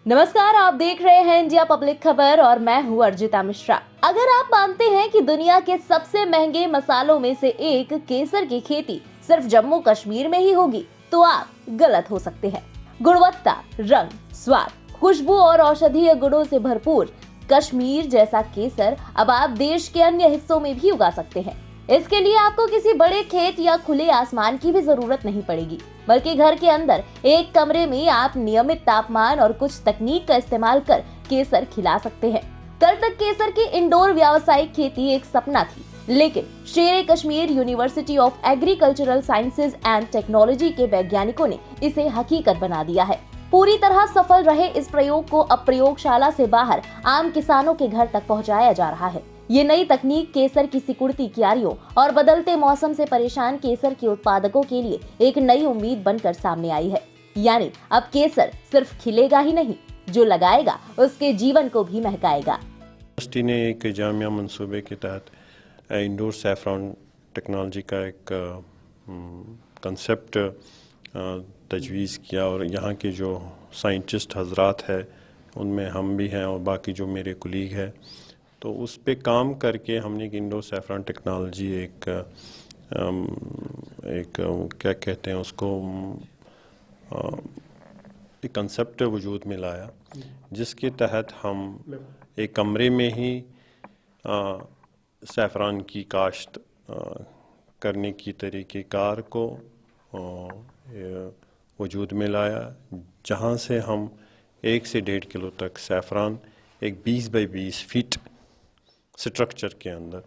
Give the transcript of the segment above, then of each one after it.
नमस्कार, आप देख रहे हैं इंडिया पब्लिक खबर और मैं हूँ अर्जिता मिश्रा। अगर आप मानते हैं कि दुनिया के सबसे महंगे मसालों में से एक केसर की खेती सिर्फ जम्मू कश्मीर में ही होगी, तो आप गलत हो सकते हैं। गुणवत्ता, रंग, स्वाद, खुशबू और औषधीय गुणों से भरपूर कश्मीर जैसा केसर अब आप देश के अन्य हिस्सों में भी उगा सकते हैं। इसके लिए आपको किसी बड़े खेत या खुले आसमान की भी जरूरत नहीं पड़ेगी, बल्कि घर के अंदर एक कमरे में आप नियमित तापमान और कुछ तकनीक का इस्तेमाल कर केसर खिला सकते हैं। कल तक केसर की इंडोर व्यावसायिक खेती एक सपना थी, लेकिन शेर Kashmir university of agricultural sciences and technology के वैज्ञानिकों ने इसे हकीकत बना दिया है। पूरी तरह सफल रहे इस प्रयोग को अब प्रयोगशाला से बाहर आम किसानों के घर तक पहुंचाया जा रहा है। ये नई तकनीक केसर की सिकुड़ती क्यारियों और बदलते मौसम से परेशान केसर के उत्पादकों के लिए एक नई उम्मीद बनकर सामने आई है। यानी अब केसर सिर्फ खिलेगा ही नहीं, जो लगाएगा उसके जीवन को भी महकाएगा। यूनिवर्सिटी ने एक जामिया मंसूबे के तहत इंडोर सैफरॉन टेक्नोलॉजी का एक कंसेप्ट तजवीज़ किया और यहाँ के जो साइंटिस्ट हजरात है उनमें हम भी हैं और बाकी जो मेरे कुलीग है, तो उस पे काम करके हमने इंडोर सैफरॉन टेक्नोलॉजी एक क्या कहते हैं उसको, एक कंसेप्ट वजूद में लाया, जिसके तहत हम एक कमरे में ही सैफरान की काश्त करने की तरीक़ेकार को वजूद में लाया, जहाँ से हम 1 से 1.5 किलो तक सैफरान एक 20 बाई 20 फीट स्ट्रक्चर के अंदर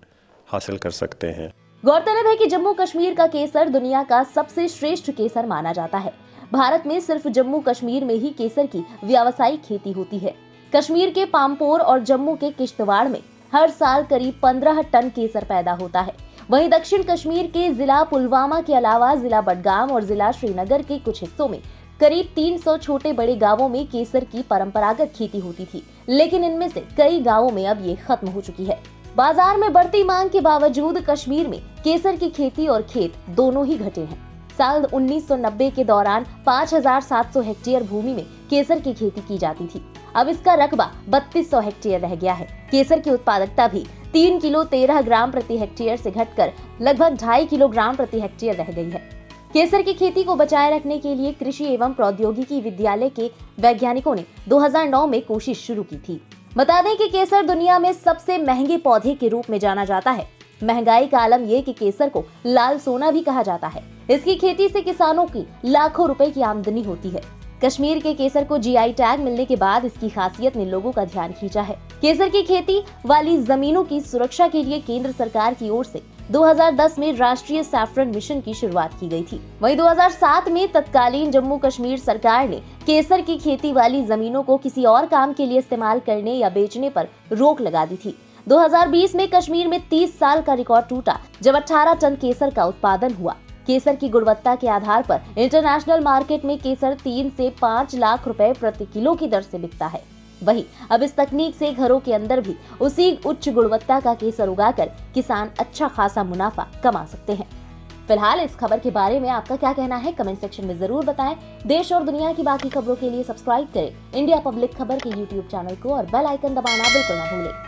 हासिल कर सकते हैं। गौरतलब है कि जम्मू कश्मीर का केसर दुनिया का सबसे श्रेष्ठ केसर माना जाता है। भारत में सिर्फ जम्मू कश्मीर में ही केसर की व्यावसायिक खेती होती है। कश्मीर के पामपोर और जम्मू के किश्तवाड़ में हर साल करीब 15 टन केसर पैदा होता है। वहीं दक्षिण कश्मीर के जिला पुलवामा के अलावा जिला बडगाम और जिला श्रीनगर के कुछ हिस्सों में करीब 300 छोटे बड़े गांवों में केसर की परंपरागत खेती होती थी, लेकिन इनमें से कई गांवों में अब ये खत्म हो चुकी है। बाजार में बढ़ती मांग के बावजूद कश्मीर में केसर की खेती और खेत दोनों ही घटे हैं। साल 1990 के दौरान 5700 हेक्टेयर भूमि में केसर की खेती की जाती थी। अब इसका रकबा 3200 हेक्टेयर रह गया है। केसर की उत्पादकता भी 3 किलो 13 ग्राम प्रति हेक्टेयर से घटकर लगभग 2.5 किलोग्राम प्रति हेक्टेयर रह गई है। केसर की खेती को बचाए रखने के लिए कृषि एवं प्रौद्योगिकी विद्यालय के वैज्ञानिकों ने 2009 में कोशिश शुरू की थी। बता दें कि केसर दुनिया में सबसे महंगे पौधे के रूप में जाना जाता है। महंगाई का आलम ये कि केसर को लाल सोना भी कहा जाता है। इसकी खेती से किसानों की लाखों रुपए की आमदनी होती है। कश्मीर के केसर को जीआई टैग मिलने के बाद इसकी खासियत ने लोगों का ध्यान खींचा है। केसर की खेती वाली जमीनों की सुरक्षा के लिए केंद्र सरकार की ओर से 2010 में राष्ट्रीय सैफरन मिशन की शुरुआत की गई थी। वहीं 2007 में तत्कालीन जम्मू कश्मीर सरकार ने केसर की खेती वाली जमीनों को किसी और काम के लिए इस्तेमाल करने या बेचने पर रोक लगा दी थी। 2020 में कश्मीर में 30 साल का रिकॉर्ड टूटा, जब 18 टन केसर का उत्पादन हुआ। केसर की गुणवत्ता के आधार पर इंटरनेशनल मार्केट में केसर 3 से 5 लाख रुपए प्रति किलो की दर से बिकता है। वहीं अब इस तकनीक से घरों के अंदर भी उसी उच्च गुणवत्ता का केसर उगाकर किसान अच्छा खासा मुनाफा कमा सकते हैं। फिलहाल इस खबर के बारे में आपका क्या कहना है, कमेंट सेक्शन में जरूर बताएं। देश और दुनिया की बाकी खबरों के लिए सब्सक्राइब करें इंडिया पब्लिक खबर के YouTube चैनल को और बेल आइकन दबाना बिल्कुल न भूलें।